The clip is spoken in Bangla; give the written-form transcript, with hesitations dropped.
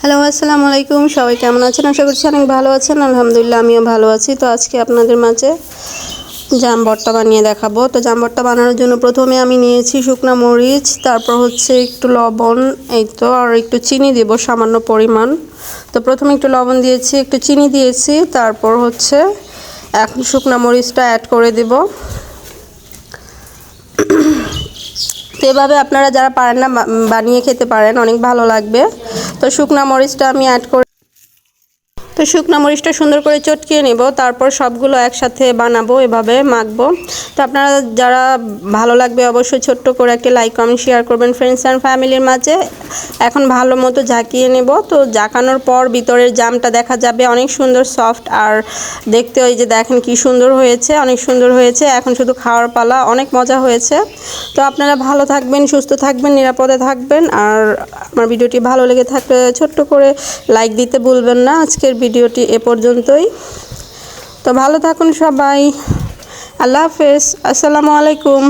হ্যালো আসসালামু আলাইকুম, সবাই কেমন আছেন? আশা করছি অনেক ভালো আছেন। আলহামদুলিল্লাহ আমিও ভালো আছি। তো আজকে আপনাদের মাঝে জাম ভর্তা বানিয়ে দেখাবো। তো জাম ভর্তা বানানোর জন্য প্রথমে আমি নিয়েছি শুকনো মরিচ, তারপর হচ্ছে একটু লবণ, এই তো, আর একটু চিনি দেব সামান্য পরিমাণ। তো প্রথমে একটু লবণ দিয়েছি, একটু চিনি দিয়েছি, তারপর হচ্ছে এখন শুকনো মরিচটা অ্যাড করে দেব। তো এভাবে আপনারা যারা পারেন না বানিয়ে খেতে পারেন, অনেক ভালো লাগবে। তো শুকনো মরিচটা আমি অ্যাড করে শুকনো মরিচটা সুন্দর করে চটকিয়ে নেব, তারপর সবগুলো একসাথে বানাবো, এভাবে মাখবো। তো আপনারা যারা ভালো লাগবে অবশ্যই ছোট্ট করে একটা লাইক কমেন্ট শেয়ার করবেন ফ্রেন্ডস অ্যান্ড ফ্যামিলির মাঝে। এখন ভালো মতো ঝাঁকিয়ে নেব। তো ঝাঁকানোর পর ভিতরের জামটা দেখা যাবে অনেক সুন্দর সফট, আর দেখতে ওই যে দেখেন কি সুন্দর হয়েছে, অনেক সুন্দর হয়েছে। এখন শুধু খাওয়ার পালা, অনেক মজা হয়েছে। তো আপনারা ভালো থাকবেন, সুস্থ থাকবেন, নিরাপদে থাকবেন। আর আমার ভিডিওটি ভালো লেগে থাকলে ছোট্ট করে লাইক দিতে ভুলবেন না। আজকের ভিডিওটি এ পর্যন্তই। তো ভালো থাকুন সবাই। আল্লাহ হাফেজ। আসসালামু আলাইকুম।